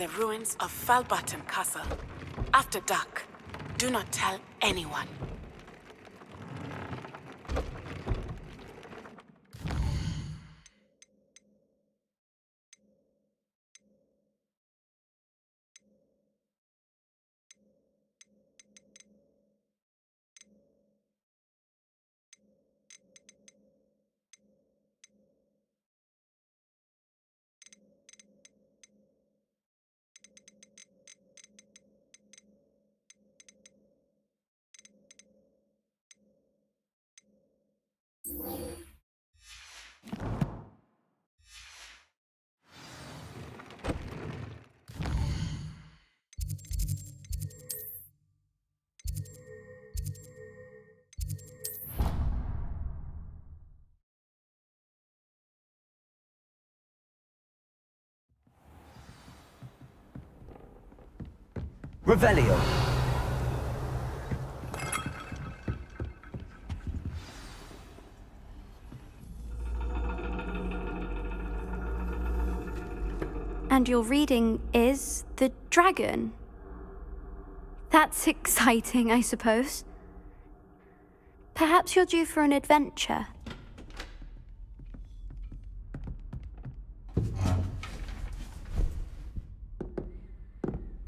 The ruins of Falbottom Castle. After dark. Do not tell anyone. Revelio. And your reading is The Dragon. That's exciting, I suppose. Perhaps you're due for an adventure.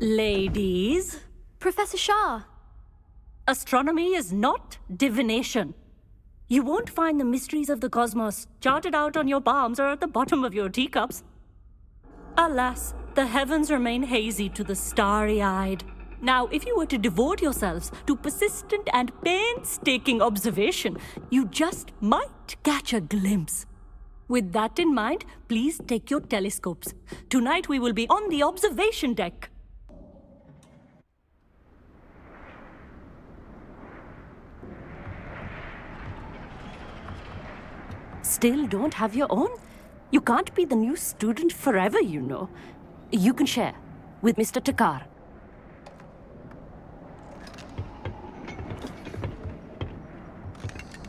Ladies, Professor Shah. astronomy is not divination. You won't find the mysteries of the cosmos charted out on your palms or at the bottom of your teacups. Alas, the heavens remain hazy to the starry-eyed. Now, if you were to devote yourselves to persistent and painstaking observation, you just might catch a glimpse. With that in mind, please take your telescopes. Tonight we will be on the observation deck. Still don't have your own? You can't be the new student forever, you know. You can share with Mr. Takar.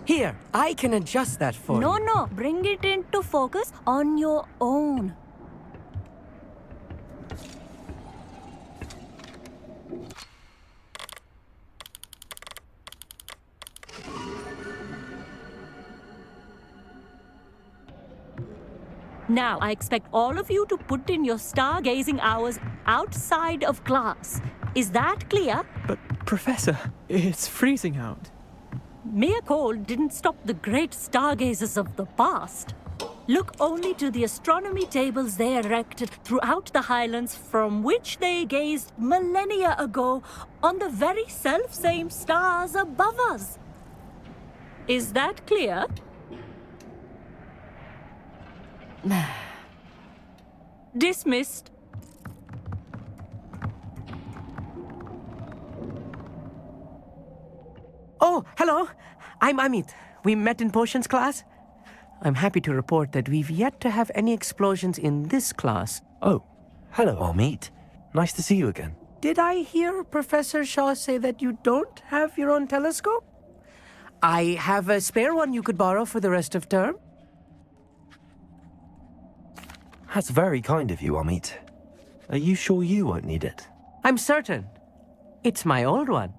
Here, I can adjust that for you. No, bring it into focus on your own. Now, I expect all of you to put in your stargazing hours outside of class. Is that clear? But, Professor, it's freezing out. Mere cold didn't stop the great stargazers of the past. Look only to the astronomy tables they erected throughout the highlands from which they gazed millennia ago on the very self-same stars above us. Is that clear? Dismissed. Oh, hello. I'm Amit. We met in potions class. I'm happy to report that we've yet to have any explosions in this class. Oh, hello, Amit. Nice to see you again. Did I hear Professor Shaw say that you don't have your own telescope? I have a spare one you could borrow for the rest of term. That's very kind of you, Amit. Are you sure you won't need it? I'm certain. It's my old one.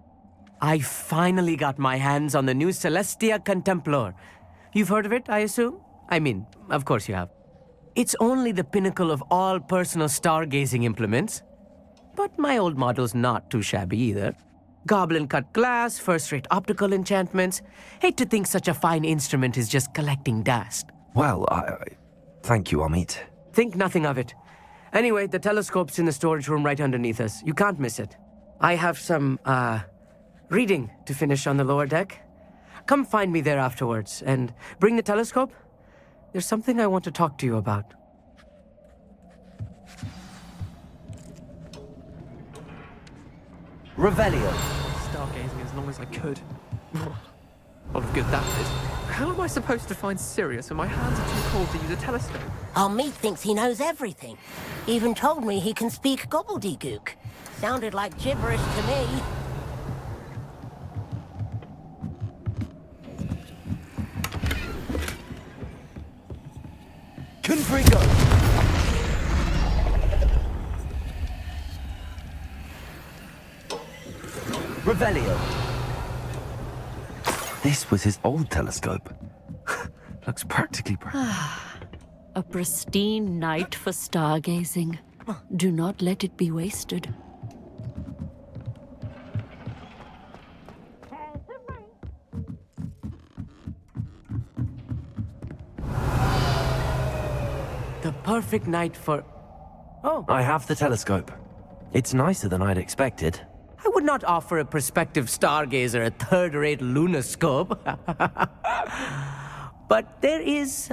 I finally got my hands on the new Celestia Contemplar. You've heard of it, I assume? I mean, of course you have. It's only the pinnacle of all personal stargazing implements. But my old model's not too shabby either. Goblin-cut glass, first-rate optical enchantments. Hate to think such a fine instrument is just collecting dust. Well, thank you, Amit. Think nothing of it. Anyway, the telescope's in the storage room right underneath us. You can't miss it. I have some, reading to finish on the lower deck. Come find me there afterwards, and bring the telescope. There's something I want to talk to you about. Revelio. Stargazing as long as I could. Lot of good that did. How am I supposed to find Sirius when my hands are too cold to use a telescope? Amit thinks he knows everything. Even told me he can speak gobbledygook. Sounded like gibberish to me. Confringo. Revelio. This was his old telescope. Looks practically brand A pristine night for stargazing. Do not let it be wasted. The perfect night for... Oh, I have the telescope. It's nicer than I'd expected. I would not offer a prospective stargazer a third-rate lunoscope. But there is,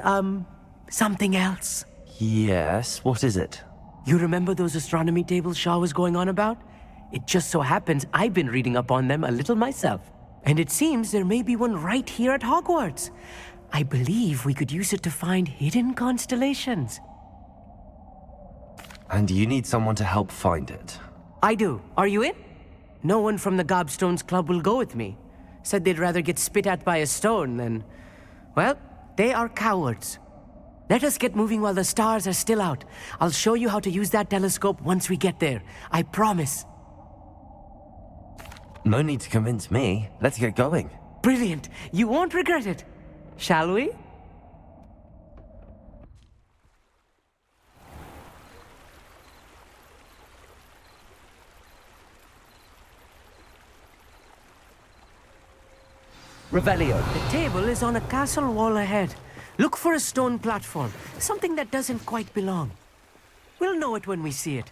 something else. Yes, what is it? You remember those astronomy tables Shaw was going on about? It just so happens I've been reading up on them a little myself. And it seems there may be one right here at Hogwarts. I believe we could use it to find hidden constellations. And you need someone to help find it. I do. Are you in? No one from the Gobstones Club will go with me. Said they'd rather get spit at by a stone than... Well, they are cowards. Let us get moving while the stars are still out. I'll show you how to use that telescope once we get there. I promise. No need to convince me. Let's get going. Brilliant. You won't regret it. Shall we? Revelio. The table is on a castle wall ahead. Look for a stone platform, something that doesn't quite belong. We'll know it when we see it.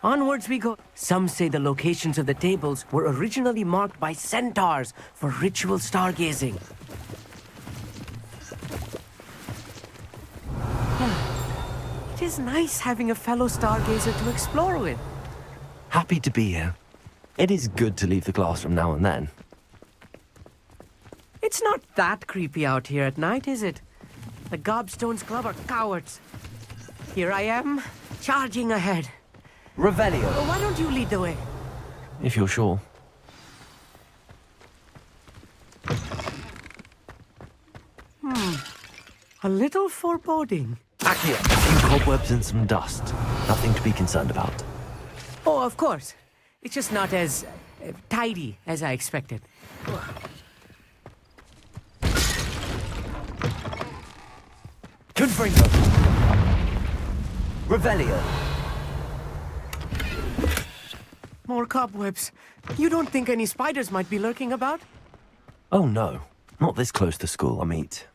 Onwards we go. Some say the locations of the tables were originally marked by centaurs for ritual stargazing. It is nice having a fellow stargazer to explore with. Happy to be here. It is good to leave the classroom now and then. It's not that creepy out here at night, is it? The Gobstones Club are cowards. Here I am, charging ahead. Revelio. Why don't you lead the way? If you're sure. A little foreboding. Accio. A few cobwebs and some dust. Nothing to be concerned about. Oh, of course. It's just not as tidy as I expected. Confringo. Revelio. More cobwebs. You don't think any spiders might be lurking about? Oh no. Not this close to school, I meet.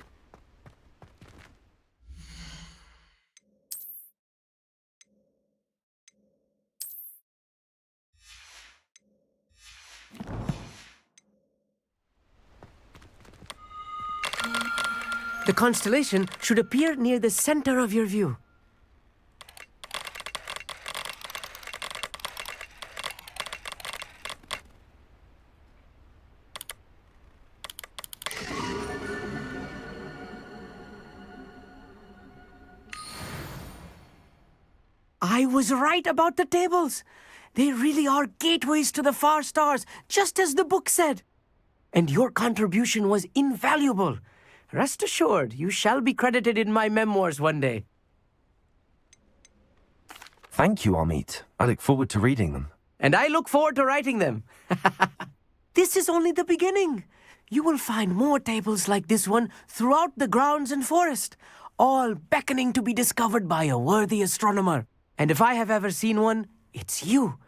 The constellation should appear near the center of your view. I was right about the tables. They really are gateways to the far stars, just as the book said. And your contribution was invaluable. Rest assured, you shall be credited in my memoirs one day. Thank you, Amit. I look forward to reading them. And I look forward to writing them. This is only the beginning. You will find more tables like this one throughout the grounds and forest, all beckoning to be discovered by a worthy astronomer. And if I have ever seen one, it's you.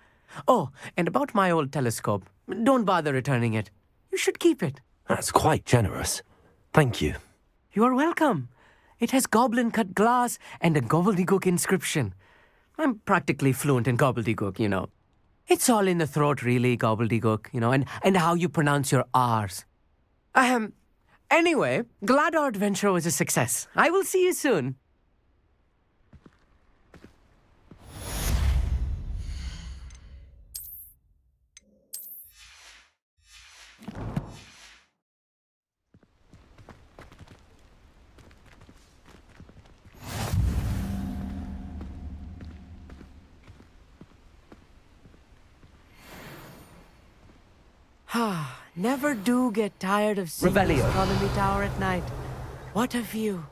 Oh, and about my old telescope, don't bother returning it. You should keep it. That's quite generous. Thank you. You are welcome. It has goblin-cut glass and a gobbledygook inscription. I'm practically fluent in gobbledygook, you know. It's all in the throat, really, gobbledygook, you know, and how you pronounce your R's. Anyway, glad our adventure was a success. I will see you soon. Never do get tired of seeing the Revelio. astronomy tower at night. What a view.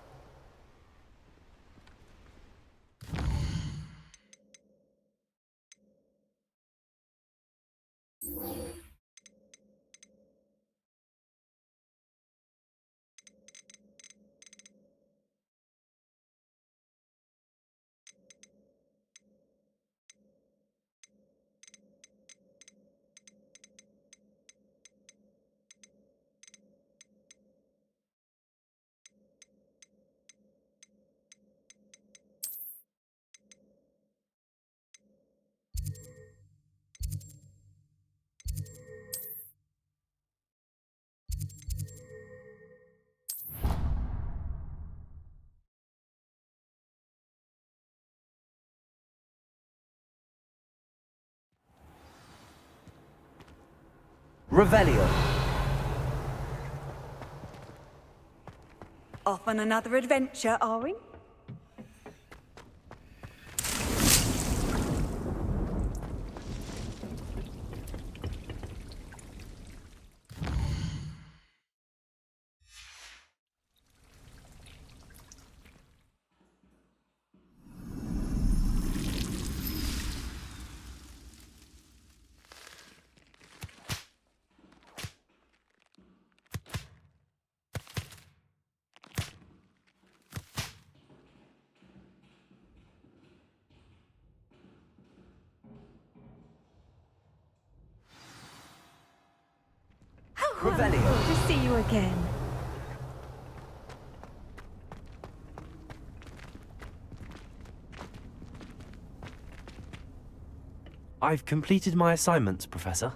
Revelio. Off on another adventure, are we? Revelio. Good to see you again. I've completed my assignments, Professor.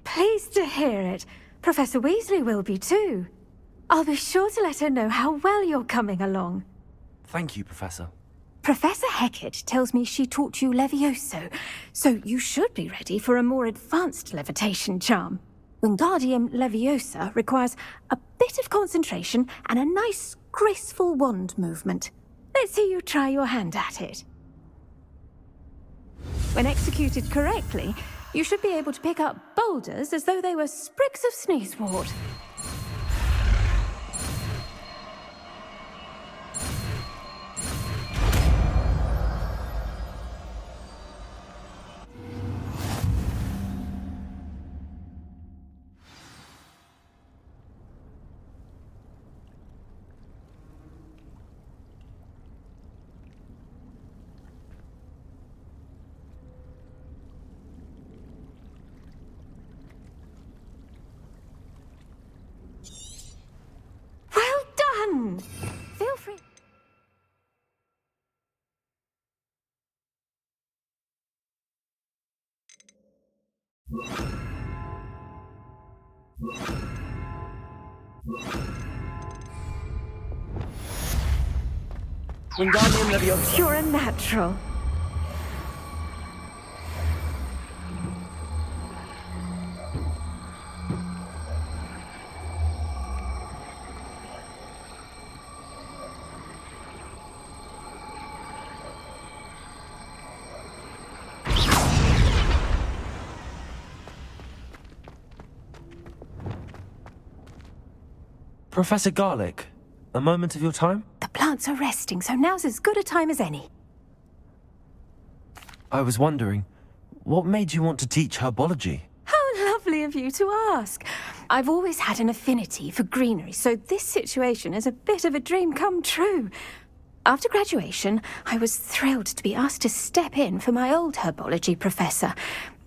Pleased to hear it. Professor Weasley will be too. I'll be sure to let her know how well you're coming along. Thank you, Professor. Professor Hecat tells me she taught you Levioso, so you should be ready for a more advanced levitation charm. Wingardium Leviosa requires a bit of concentration and a nice, graceful wand movement. Let's see you try your hand at it. When executed correctly, you should be able to pick up boulders as though they were sprigs of sneezewort. Well done! Feel free. Wingardium Leviosa. You're a natural. Professor Garlick, a moment of your time? The plants are resting, so now's as good a time as any. I was wondering, what made you want to teach herbology? How lovely of you to ask. I've always had an affinity for greenery, so this situation is a bit of a dream come true. After graduation, I was thrilled to be asked to step in for my old herbology professor.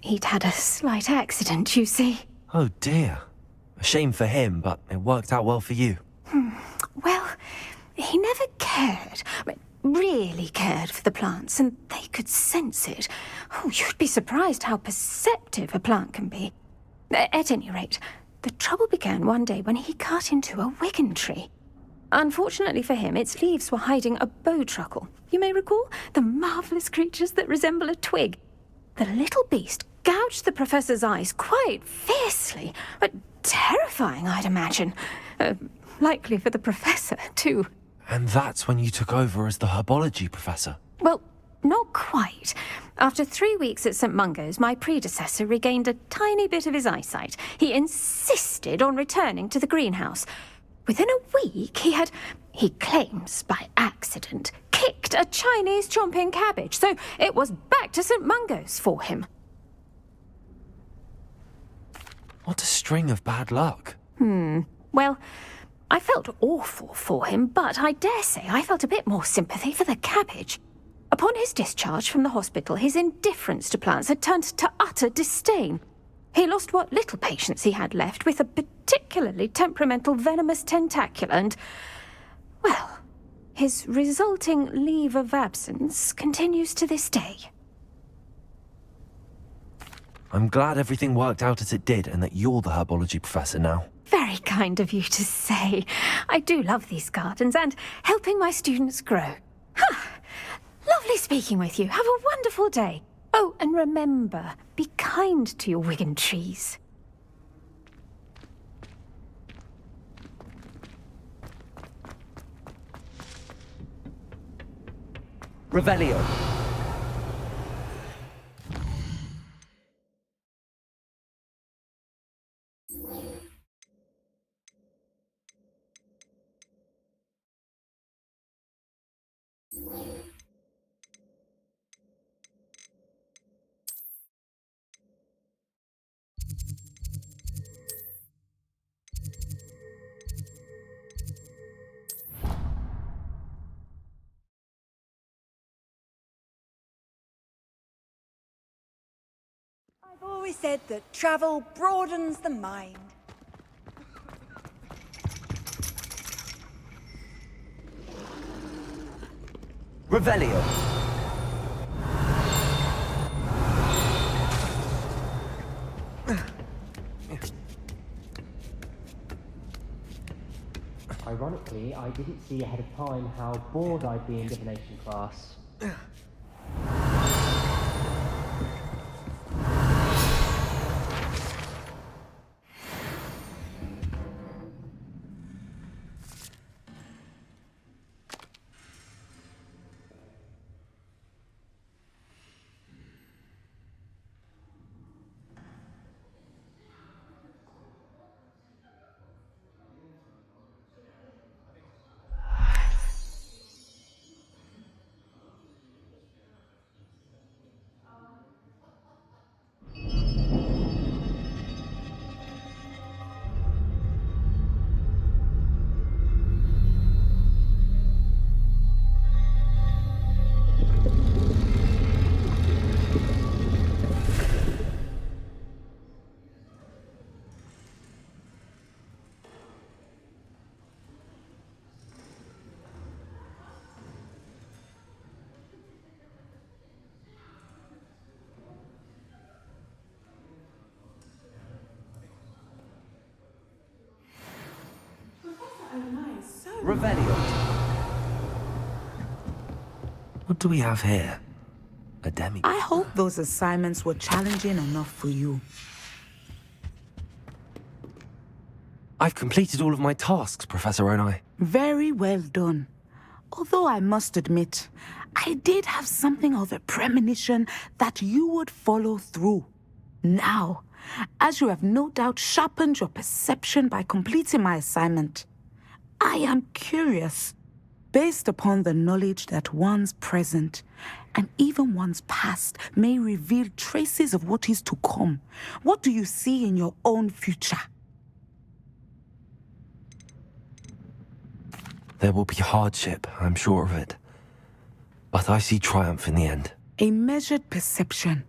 He'd had a slight accident, you see. Oh dear. A shame for him, but it worked out well for you. Well, he never cared, really cared for the plants, and they could sense it. Oh, you'd be surprised how perceptive a plant can be. At any rate, the trouble began one day when he cut into a wigan tree. Unfortunately for him, its leaves were hiding a bowtruckle. You may recall the marvellous creatures that resemble a twig. The little beast gouged the professor's eyes quite fiercely, but terrifying, I'd imagine. Likely for the professor, too. And that's when you took over as the herbology professor? Well, not quite. After 3 weeks at St. Mungo's, my predecessor regained a tiny bit of his eyesight. He insisted on returning to the greenhouse. Within a week, he claims by accident, kicked a Chinese chomping cabbage, so it was back to St. Mungo's for him. What a string of bad luck. Well, I felt awful for him, but I dare say I felt a bit more sympathy for the cabbage. Upon his discharge from the hospital, his indifference to plants had turned to utter disdain. He lost what little patience he had left with a particularly temperamental venomous tentacula and, well, his resulting leave of absence continues to this day. I'm glad everything worked out as it did and that you're the herbology professor now. Very kind of you to say. I do love these gardens and helping my students grow. Lovely speaking with you. Have a wonderful day. Oh, and remember, be kind to your wigan trees. Revelio. I've always said that travel broadens the mind. Revelio. Ironically, I didn't see ahead of time how bored I'd be in divination class. Revelio. What do we have here? A demi. I hope those assignments were challenging enough for you. I've completed all of my tasks, Professor Onai. Very well done. Although I must admit, I did have something of a premonition that you would follow through. Now, as you have no doubt sharpened your perception by completing my assignment, I am curious, based upon the knowledge that one's present and even one's past may reveal traces of what is to come. What do you see in your own future? There will be hardship, I'm sure of it. But I see triumph in the end. A measured perception.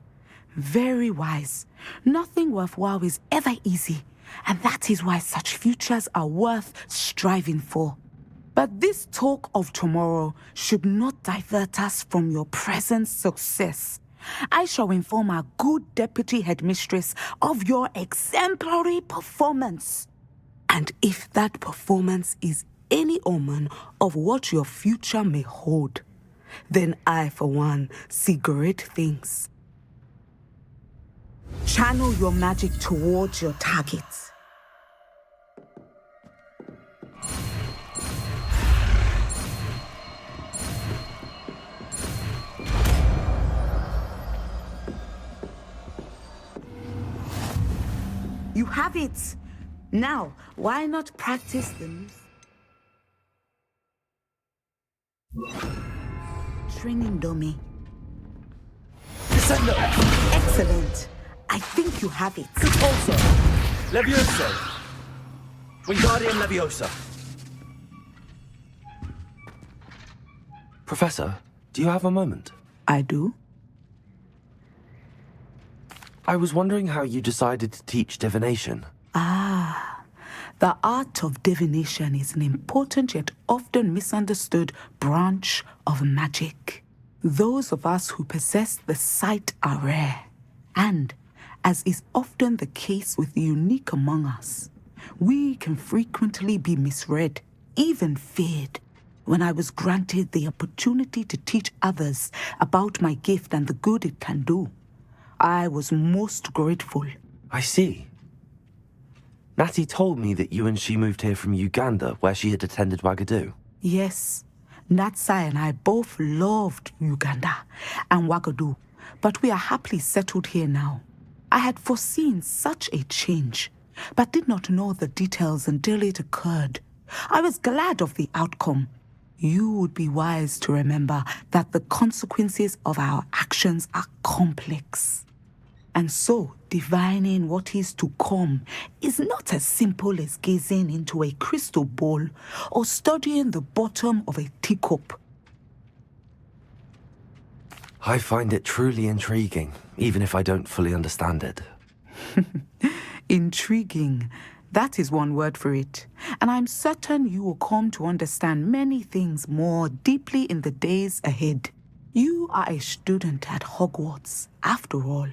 Very wise. Nothing worthwhile is ever easy, and that is why such futures are worth striving for. But this talk of tomorrow should not divert us from your present success. I shall inform our good deputy headmistress of your exemplary performance. And if that performance is any omen of what your future may hold, then I, for one, see great things. Channel your magic towards your targets. You have it. Now, why not practice them? Training dummy. Descendo! Excellent. I think you have it. Also, Levioso! Wingardium Leviosa! Professor, do you have a moment? I do. I was wondering how you decided to teach divination. The art of divination is an important yet often misunderstood branch of magic. Those of us who possess the sight are rare, and, as is often the case with the unique among us, we can frequently be misread, even feared. When I was granted the opportunity to teach others about my gift and the good it can do, I was most grateful. I see. Natty told me that you and she moved here from Uganda, where she had attended Wagadu. Yes, Natsai and I both loved Uganda and Wagadu, but we are happily settled here now. I had foreseen such a change, but did not know the details until it occurred. I was glad of the outcome. You would be wise to remember that the consequences of our actions are complex. And so, divining what is to come is not as simple as gazing into a crystal ball or studying the bottom of a teacup. I find it truly intriguing, even if I don't fully understand it. Intriguing. That is one word for it. And I'm certain you will come to understand many things more deeply in the days ahead. You are a student at Hogwarts, after all.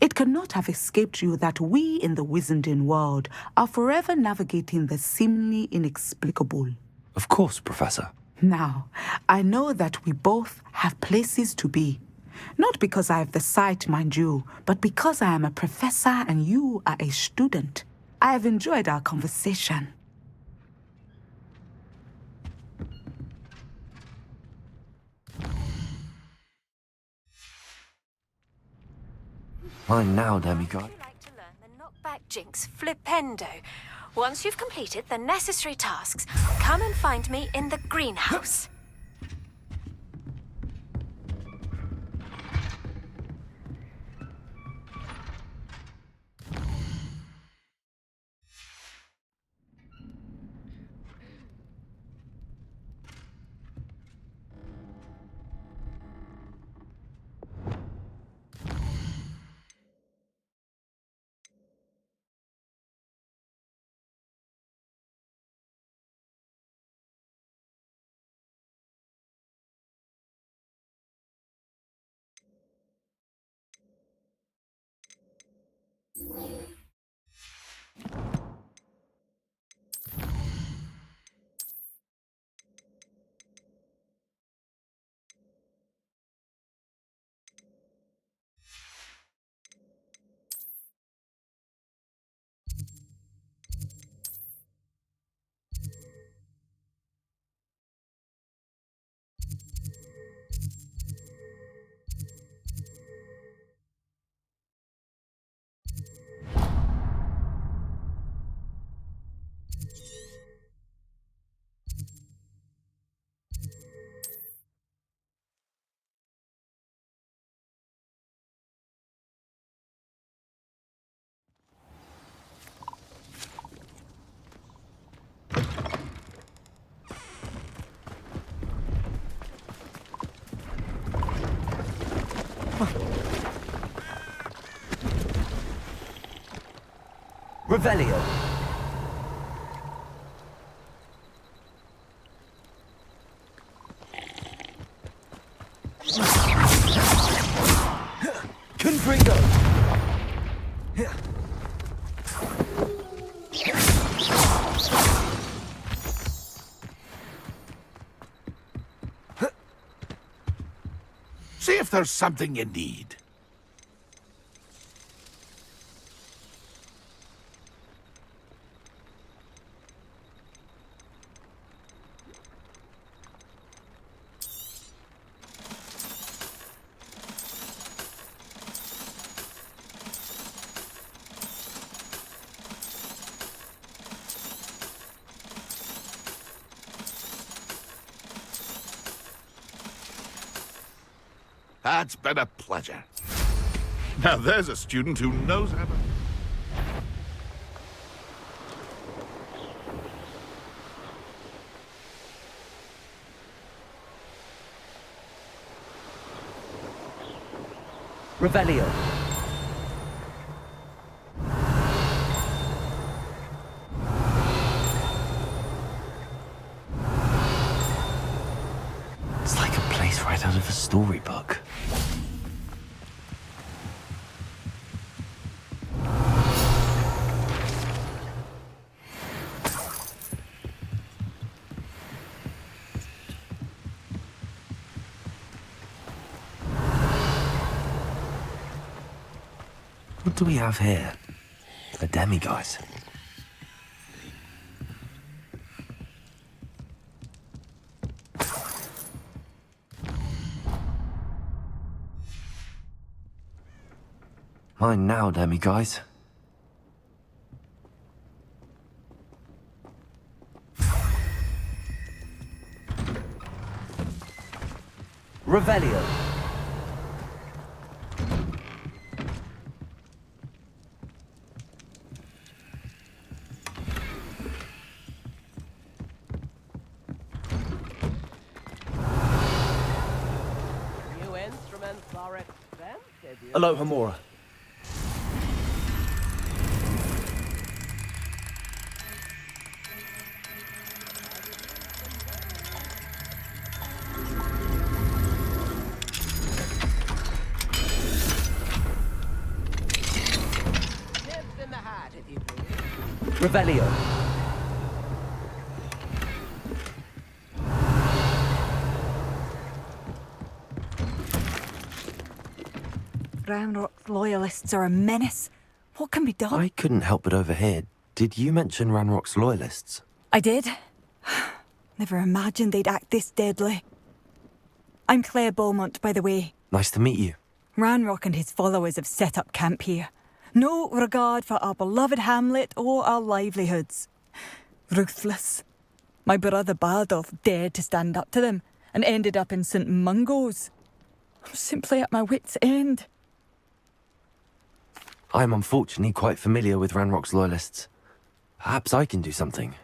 It cannot have escaped you that we in the Wizarding world are forever navigating the seemingly inexplicable. Of course, Professor. Now, I know that we both have places to be. Not because I have the sight, mind you, but because I am a professor and you are a student. I have enjoyed our conversation. Mine now, demigod. Would you like to learn the knockback jinx flipendo? Once you've completed the necessary tasks, come and find me in the greenhouse. Revelio. Confringo. See if there's something you need. That's been a pleasure. Now there's a student who knows how to... Revelio. It's like a place right out of a storybook. What do we have here? A demigod. Mine now, damn you guys. Revelio. New instruments are expensive. Aloha Mora. Tips in the hat, if you please. Revelio. Ranrock's loyalists are a menace. What can be done? I couldn't help but overhear. Did you mention Ranrock's loyalists? I did. Never imagined they'd act this deadly. I'm Claire Beaumont, by the way. Nice to meet you. Ranrock and his followers have set up camp here. No regard for our beloved hamlet or our livelihoods. Ruthless. My brother Bardolph dared to stand up to them and ended up in St. Mungo's. I'm simply at my wit's end. I'm unfortunately quite familiar with Ranrock's loyalists. Perhaps I can do something.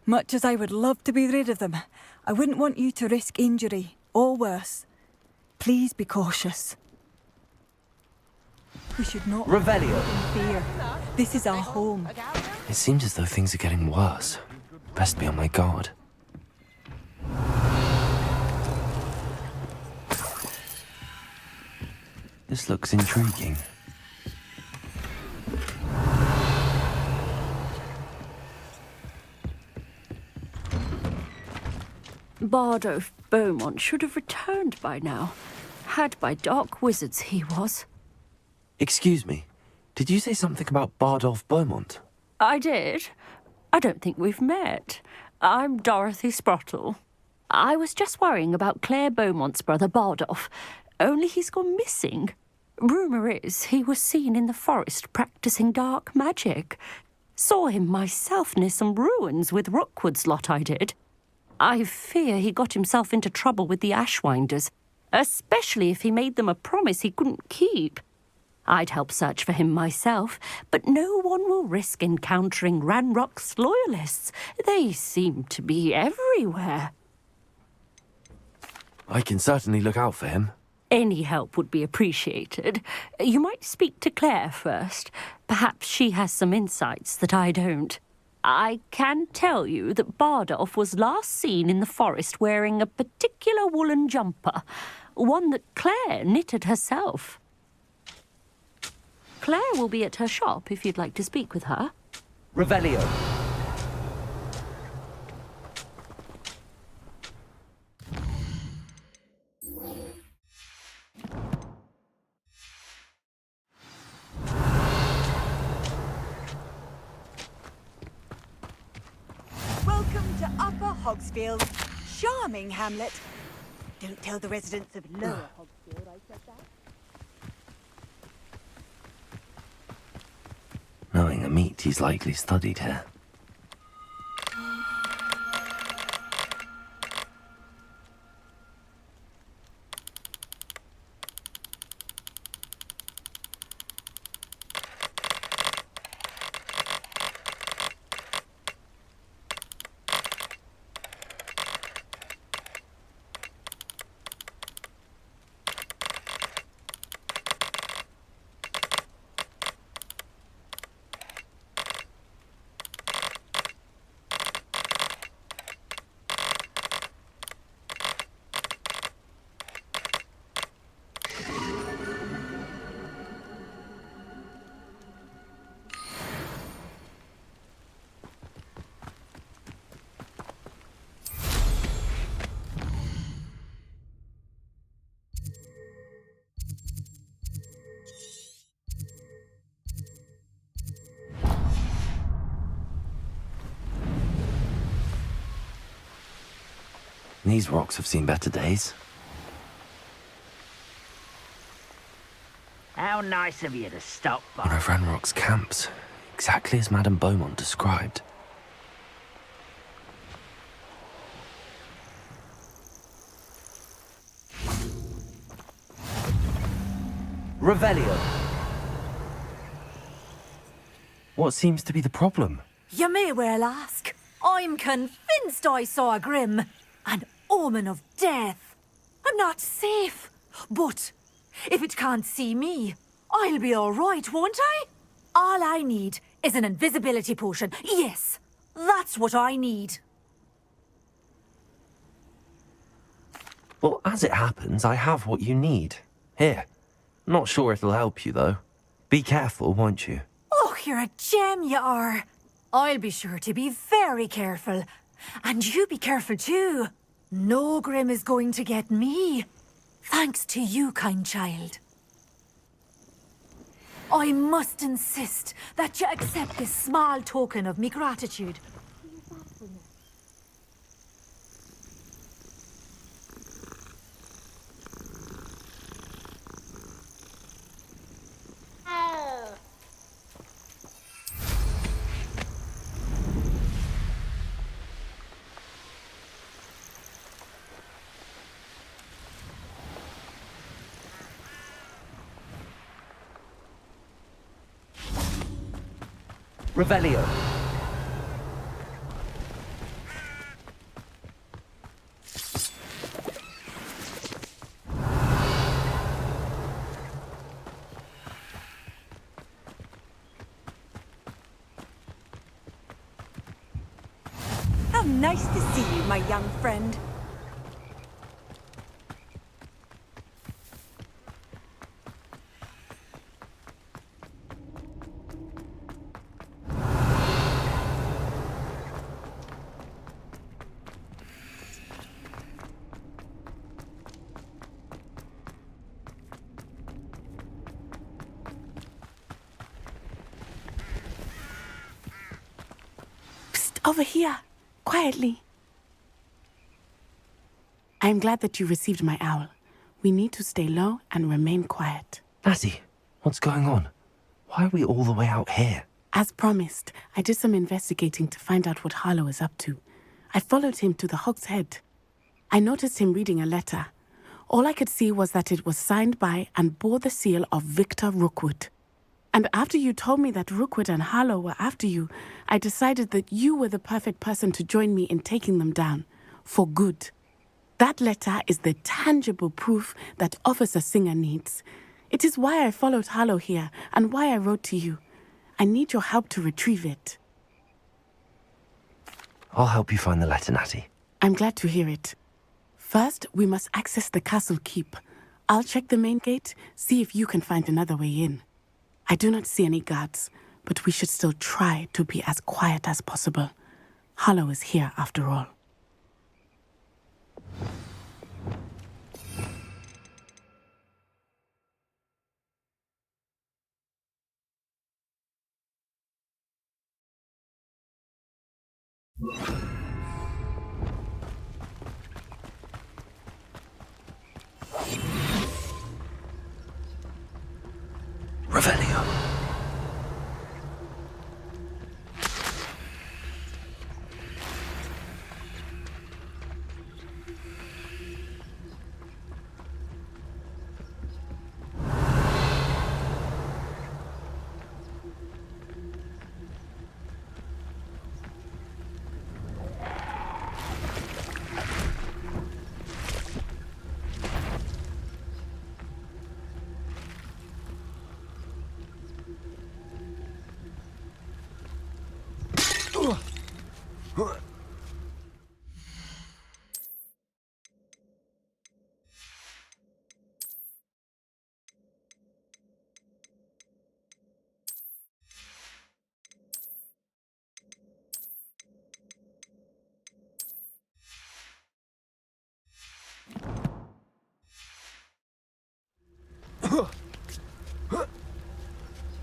Much as I would love to be rid of them, I wouldn't want you to risk injury, or worse. Please be cautious. We should not Revelio. fear. This is our home. It seems as though things are getting worse. Best be on my guard. This looks intriguing. Bardolph Beaumont should have returned by now. Had by dark wizards he was. Excuse me, did you say something about Bardolph Beaumont? I did. I don't think we've met. I'm Dorothy Sprottle. I was just worrying about Claire Beaumont's brother Bardolph, only he's gone missing. Rumour is he was seen in the forest practising dark magic. Saw him myself near some ruins with Rookwood's lot I did. I fear he got himself into trouble with the Ashwinders, especially if he made them a promise he couldn't keep. I'd help search for him myself, but no one will risk encountering Ranrock's loyalists. They seem to be everywhere. I can certainly look out for him. Any help would be appreciated. You might speak to Claire first. Perhaps she has some insights that I don't. I can tell you that Bardolph was last seen in the forest wearing a particular woolen jumper, one that Claire knitted herself. Claire will be at her shop if you'd like to speak with her. Revelio. Welcome to Upper Hogsfield. Charming hamlet. Don't tell the residents of Lower Hogsfield I said that. Knowing Amit, he's likely studied here. These rocks have seen better days. How nice of you to stop by. One of Ranrock's camps, exactly as Madame Beaumont described. Revelio. What seems to be the problem? You may well ask. I'm convinced I saw a Grim, an omen of death. I'm not safe, but if it can't see me, I'll be all right, won't I? All I need is an invisibility potion. Yes, that's what I need. Well, as it happens, I have what you need. Here. Not sure it'll help you, though. Be careful, won't you? Oh, you're a gem, you are. I'll be sure to be very careful. And you be careful, too. No Grim is going to get me. Thanks to you, kind child. I must insist that you accept this small token of me gratitude. Revelio. How nice to see you, my young friend. Over here, quietly. I'm glad that you received my owl. We need to stay low and remain quiet. Natty, what's going on? Why are we all the way out here? As promised, I did some investigating to find out what Harlow is up to. I followed him to the Hog's Head. I noticed him reading a letter. All I could see was that it was signed by and bore the seal of Victor Rookwood. And after you told me that Rookwood and Harlow were after you, I decided that you were the perfect person to join me in taking them down. For good. That letter is the tangible proof that Officer Singer needs. It is why I followed Harlow here and why I wrote to you. I need your help to retrieve it. I'll help you find the letter, Natty. I'm glad to hear it. First, we must access the castle keep. I'll check the main gate, see if you can find another way in. I do not see any guards, but we should still try to be as quiet as possible. Harlow is here after all. Revelio.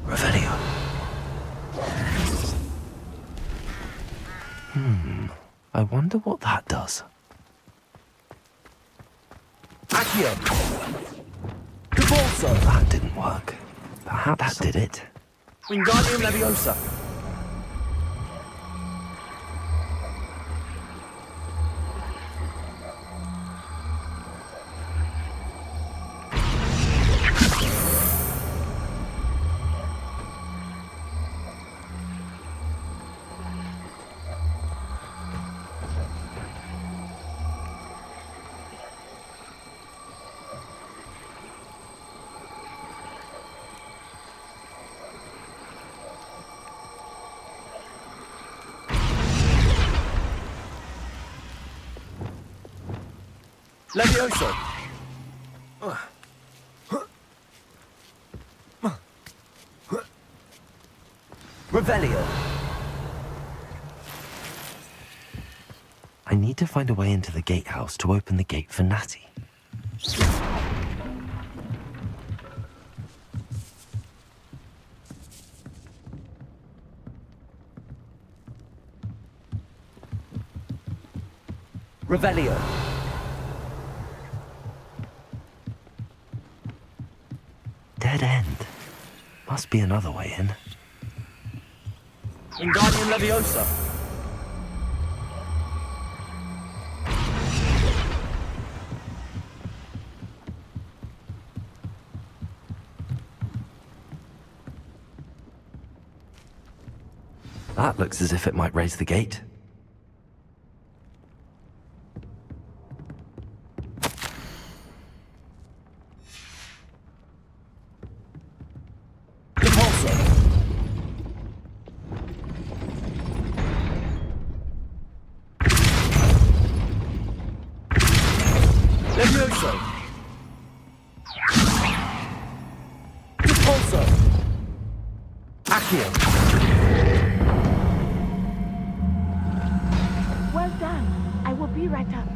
Revelio. I wonder what that does. Accio! Convulso! That didn't work. That did it. Wingardium Leviosa. Leviosa. Revelio. I need to find a way into the gatehouse to open the gate for Natty. Revelio. Dead end. Must be another way in. Wingardium Leviosa. That looks as if it might raise the gate. Leviosa. Repulsor. Accio. Well done. I will be right up.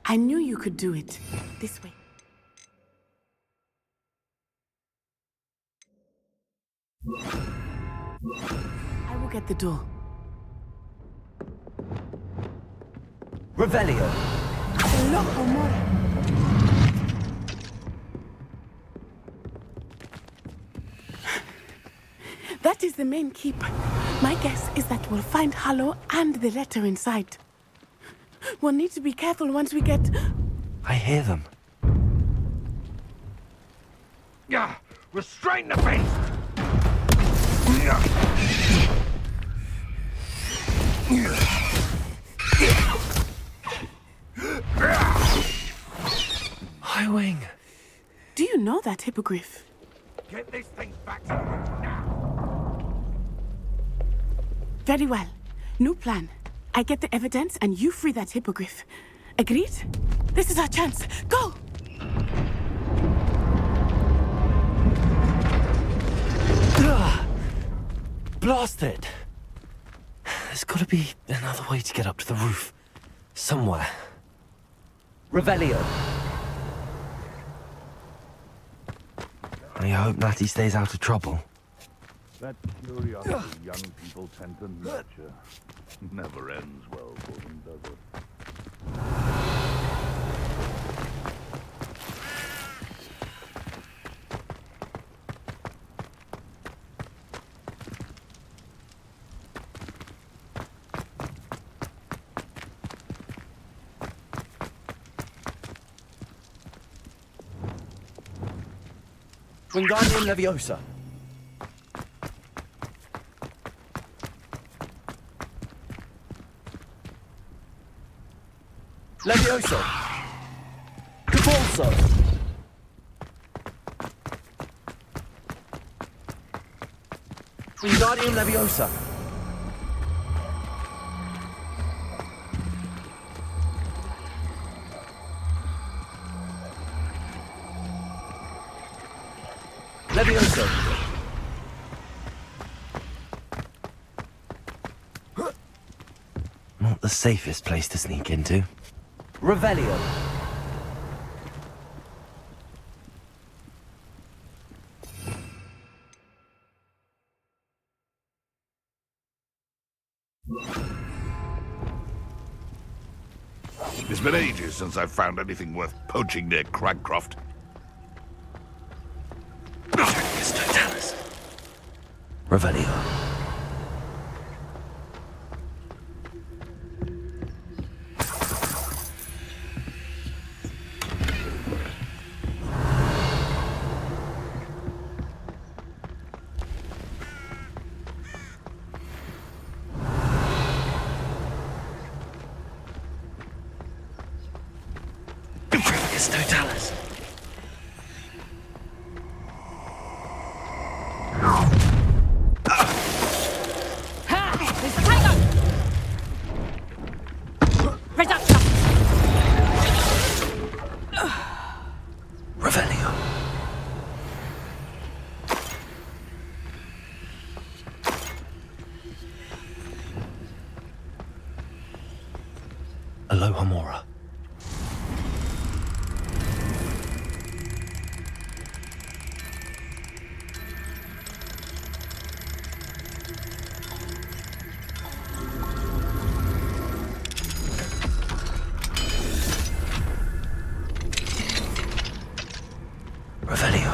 I knew you could do it. This way. I will get the door. Revelio. That is the main keep. My guess is that we'll find Harlow and the letter inside. We'll need to be careful once we get... I hear them. Yeah, restrain the beast! Highwing. Do you know that hippogriff? Get this thing back to me now! Very well. New plan. I get the evidence and you free that hippogriff. Agreed? This is our chance. Go! Blast it! There's got to be another way to get up to the roof. Somewhere. Revelio. I hope Natty stays out of trouble. That curiosity young people tend to nurture never ends well for them, does it? Wingardium Leviosa. Leviosa. Repulsor. Wingardium Leviosa. Leviosa. Not the safest place to sneak into. Revelio. It's been ages since I've found anything worth poaching near Cragcroft. Revelio. Totalis. There's the tiger! Reduction! Revelio. Aloha Mora. Revelio.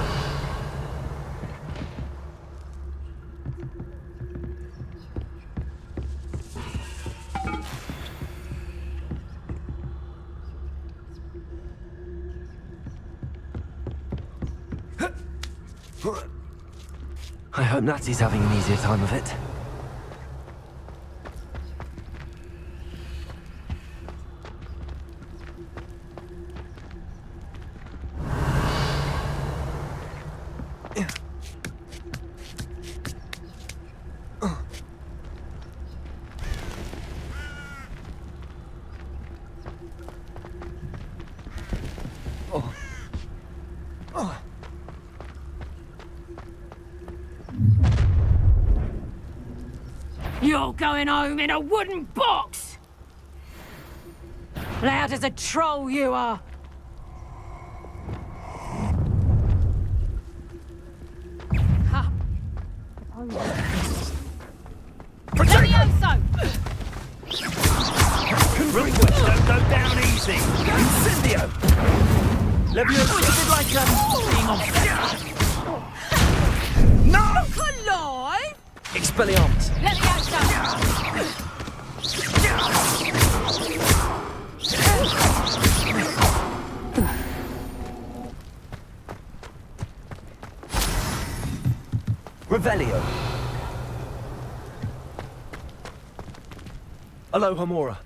I hope Natty's having an easier time of it. You're going home in a wooden box! Loud as a troll you are! Ha! Levioso! Conquest don't go down easy. Incendio! Levioso! Is it like being on fire? No! Alive! Expelliarmus. Levioso! Revelio. Aloha Mora.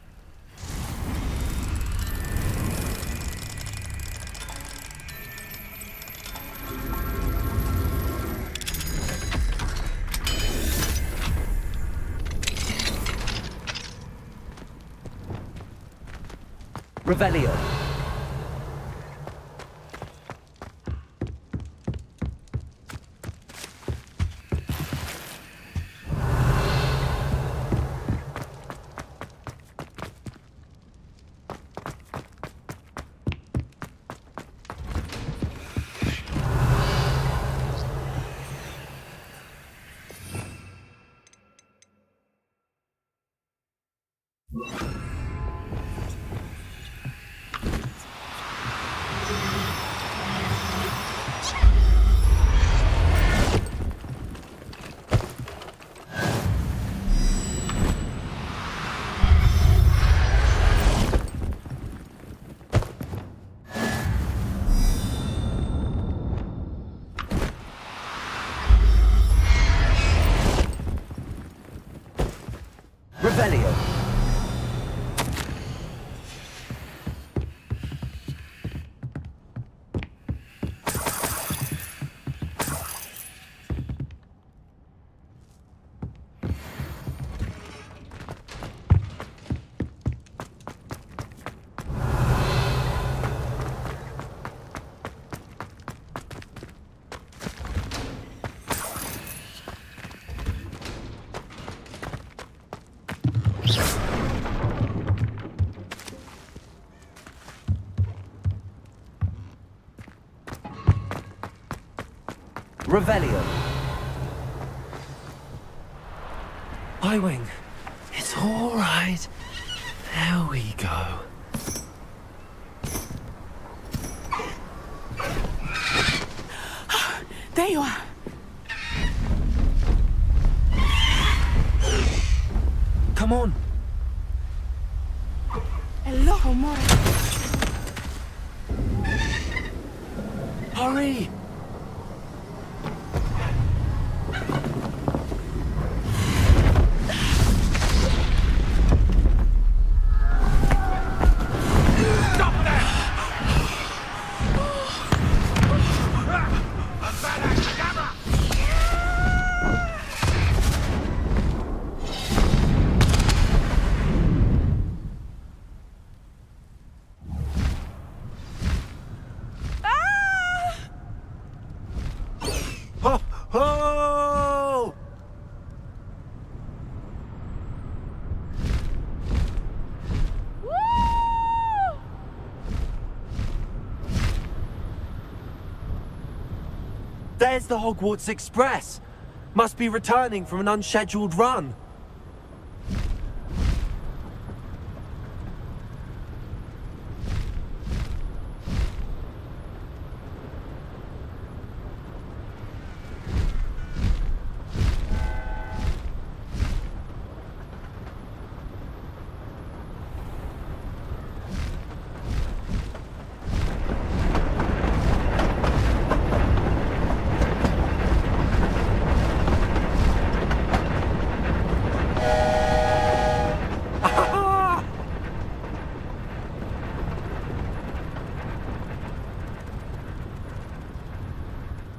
Revelio. Revelio. Revelio. I-Wing. It's all right. There we go. There you are. Come on. Hello, amore. Hurry! Ho! Ho! There's the Hogwarts Express. Must be returning from an unscheduled run.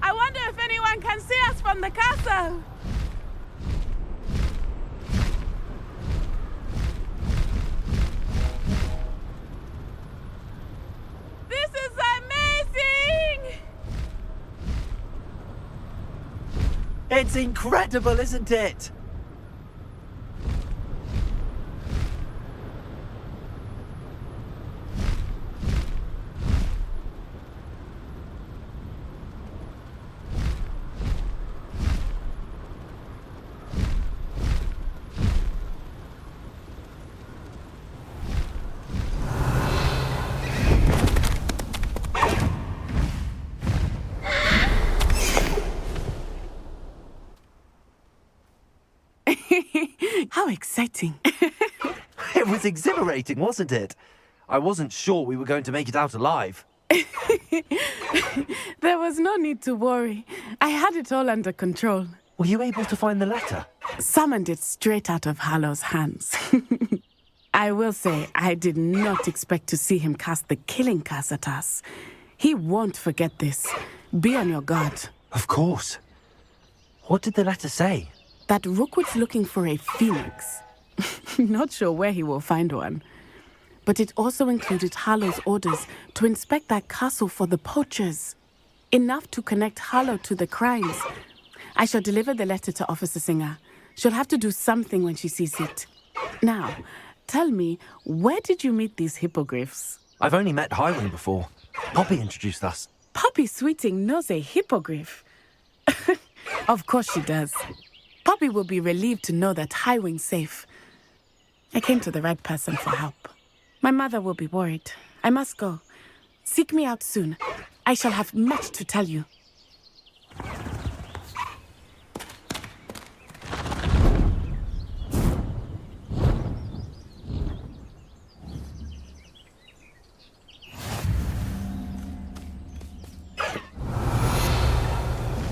I wonder if anyone can see us from the castle. This is amazing! It's incredible, isn't it? How exciting. It was exhilarating, wasn't it? I wasn't sure we were going to make it out alive. There was no need to worry. I had it all under control. Were you able to find the letter? Summoned it straight out of Hallow's hands. I will say, I did not expect to see him cast the killing curse at us. He won't forget this. Be on your guard. Of course. What did the letter say? That Rookwood's looking for a phoenix. Not sure where he will find one. But it also included Harlow's orders to inspect that castle for the poachers. Enough to connect Harlow to the crimes. I shall deliver the letter to Officer Singer. She'll have to do something when she sees it. Now, tell me, where did you meet these hippogriffs? I've only met Highway before. Poppy introduced us. Poppy Sweeting knows a hippogriff. Of course she does. Poppy will be relieved to know that Highwing's safe. I came to the right person for help. My mother will be worried. I must go. Seek me out soon. I shall have much to tell you.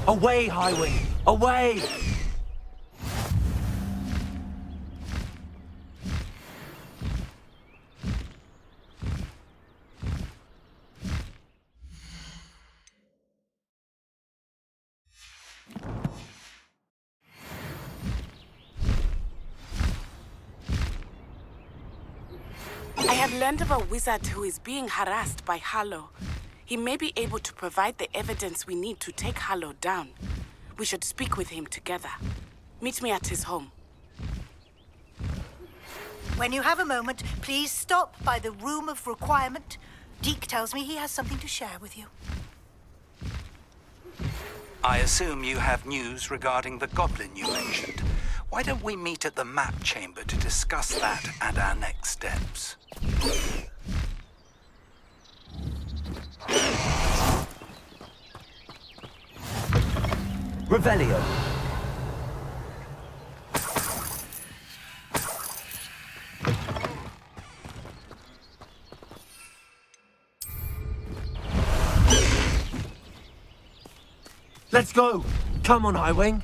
Away, Highway! Away! I have learned of a wizard who is being harassed by Harlow. He may be able to provide the evidence we need to take Harlow down. We should speak with him together. Meet me at his home. When you have a moment, please stop by the Room of Requirement. Deke tells me he has something to share with you. I assume you have news regarding the goblin you mentioned. Why don't we meet at the map chamber to discuss that and our next steps? Revelio. Let's go! Come on, Highwing!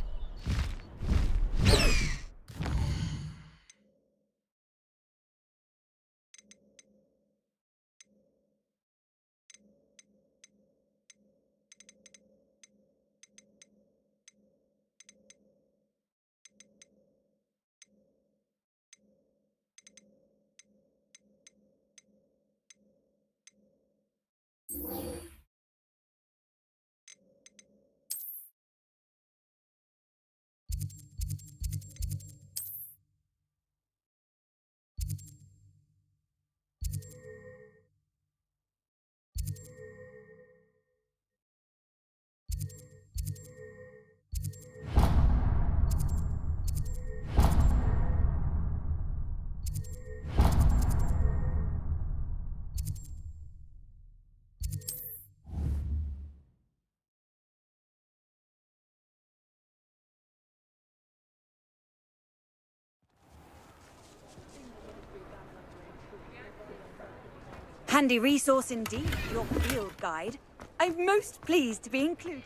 Handy resource indeed, your field guide. I'm most pleased to be included.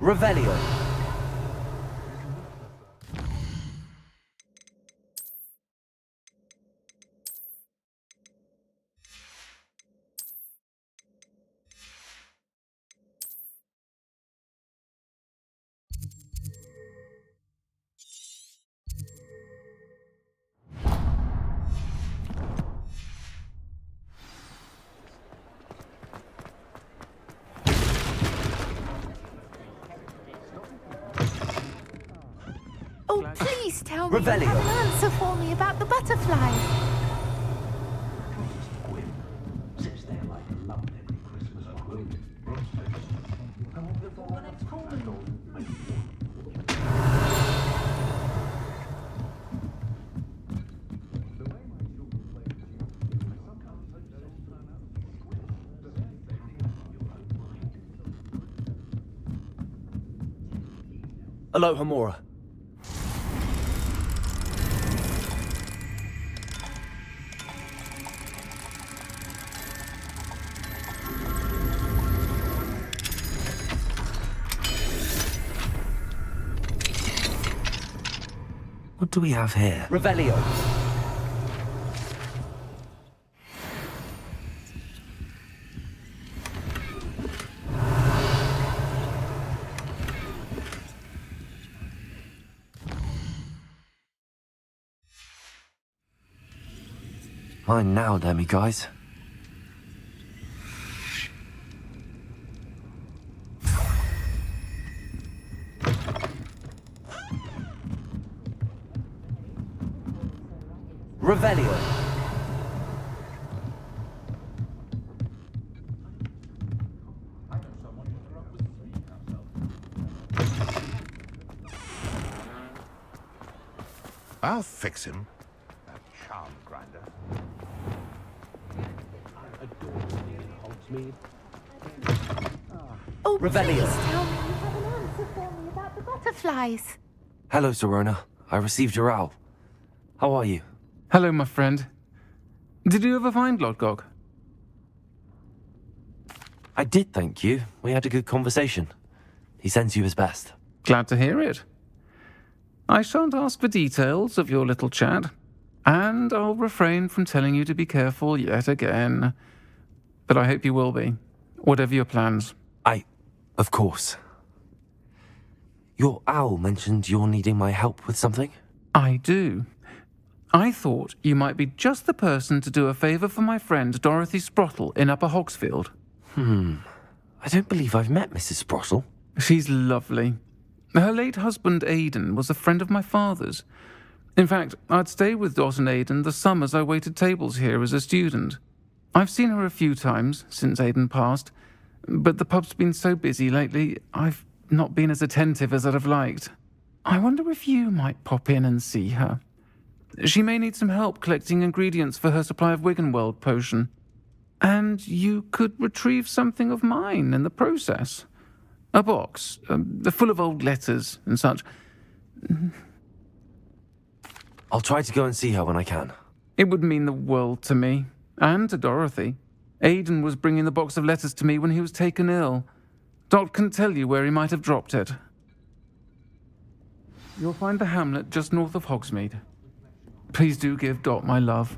Revelio. Oh, please tell me Revelio. you have an answer for me about the butterflies. Aloha, Mora. What do we have here? Revelio. Mine now, Demi, guys. Revelio. I'll fix him. That charm grinder. Oh, Revelio. please tell me you have an answer for me about the butterflies. Hello, Serona. I received your owl. How are you? Hello, my friend. Did you ever find Lodgok? I did, thank you. We had a good conversation. He sends you his best. Glad to hear it. I shan't ask for details of your little chat, and I'll refrain from telling you to be careful yet again. But I hope you will be, whatever your plans. Of course. Your owl mentioned you're needing my help with something? I do. I thought you might be just the person to do a favour for my friend Dorothy Sprottle in Upper Hogsfield. I don't believe I've met Mrs. Sprottle. She's lovely. Her late husband Aidan was a friend of my father's. In fact, I'd stay with Dot and Aidan the summers I waited tables here as a student. I've seen her a few times since Aidan passed, but the pub's been so busy lately, I've not been as attentive as I'd have liked. I wonder if you might pop in and see her. She may need some help collecting ingredients for her supply of Wiggenweld potion. And you could retrieve something of mine in the process. A box, full of old letters and such. I'll try to go and see her when I can. It would mean the world to me, and to Dorothy. Aidan was bringing the box of letters to me when he was taken ill. Dot can tell you where he might have dropped it. You'll find the hamlet just north of Hogsmeade. Please do give Dot my love.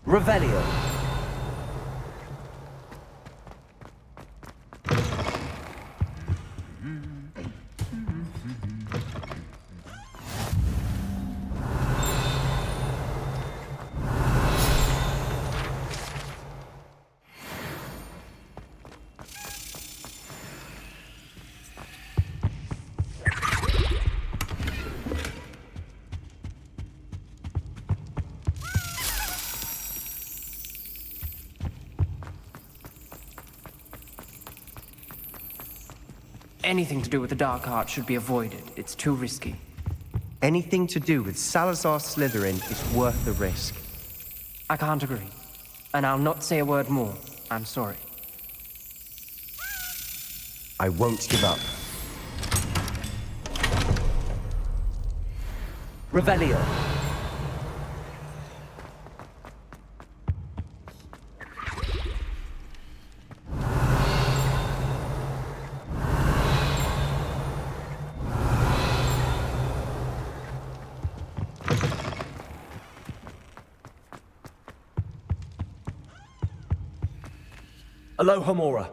Revelio. Anything to do with the Dark Art should be avoided. It's too risky. Anything to do with Salazar Slytherin is worth the risk. I can't agree. And I'll not say a word more. I'm sorry. I won't give up. Revelio. Alohomora.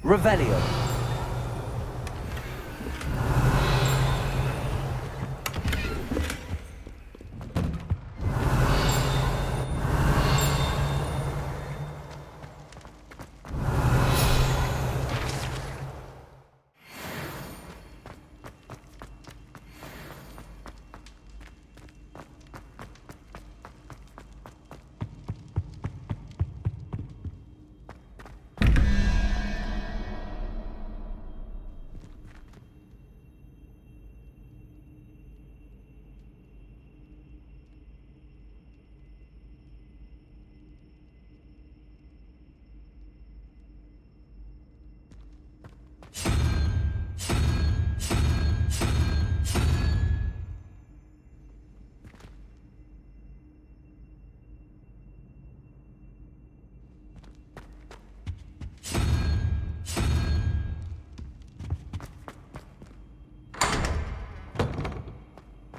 Revelio.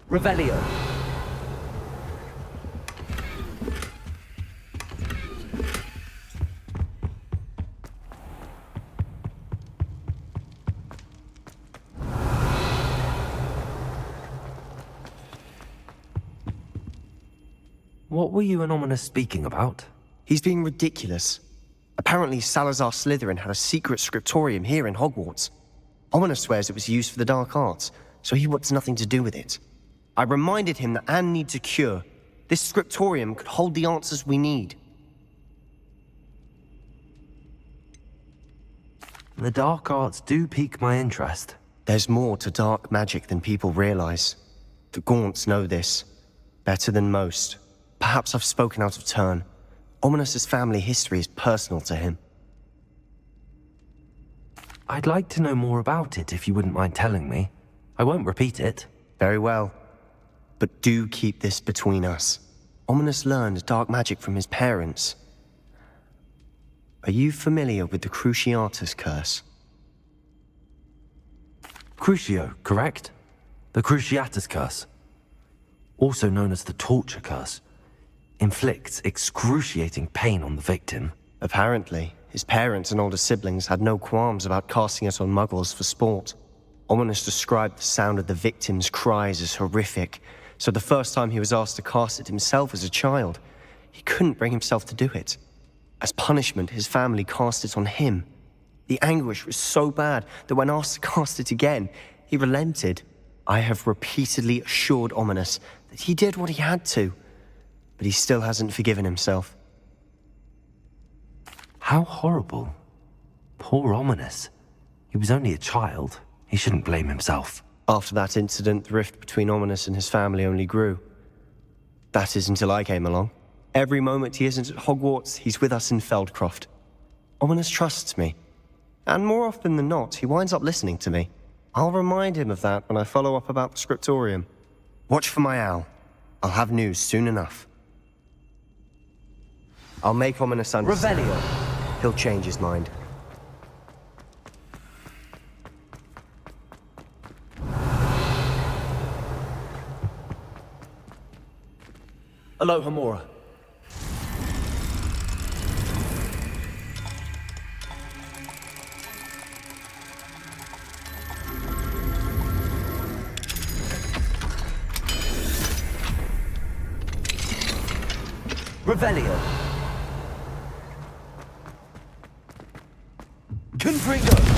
Revelio. What were you and Ominous speaking about? He's being ridiculous. Apparently, Salazar Slytherin had a secret scriptorium here in Hogwarts. Ominous swears it was used for the dark arts, so he wants nothing to do with it. I reminded him that Anne needs a cure. This scriptorium could hold the answers we need. The dark arts do pique my interest. There's more to dark magic than people realize. The Gaunts know this. Better than most. Perhaps I've spoken out of turn. Ominous's family history is personal to him. I'd like to know more about it if you wouldn't mind telling me. I won't repeat it. Very well. But do keep this between us. Ominous learned dark magic from his parents. Are you familiar with the Cruciatus curse? Crucio, correct? The Cruciatus curse. Also known as the torture curse. Inflicts excruciating pain on the victim. Apparently, his parents and older siblings had no qualms about casting it on muggles for sport. Ominous described the sound of the victim's cries as horrific, so the first time he was asked to cast it himself as a child, he couldn't bring himself to do it. As punishment, his family cast it on him. The anguish was so bad that when asked to cast it again, he relented. I have repeatedly assured Ominous that he did what he had to, but he still hasn't forgiven himself. How horrible. Poor Ominous. He was only a child. He shouldn't blame himself. After that incident, the rift between Ominous and his family only grew. That is until I came along. Every moment he isn't at Hogwarts, he's with us in Feldcroft. Ominous trusts me. And more often than not, he winds up listening to me. I'll remind him of that when I follow up about the scriptorium. Watch for my owl. I'll have news soon enough. I'll make Ominous understand. Revelio. He'll change his mind. Alohomora. Revelio. Confringo.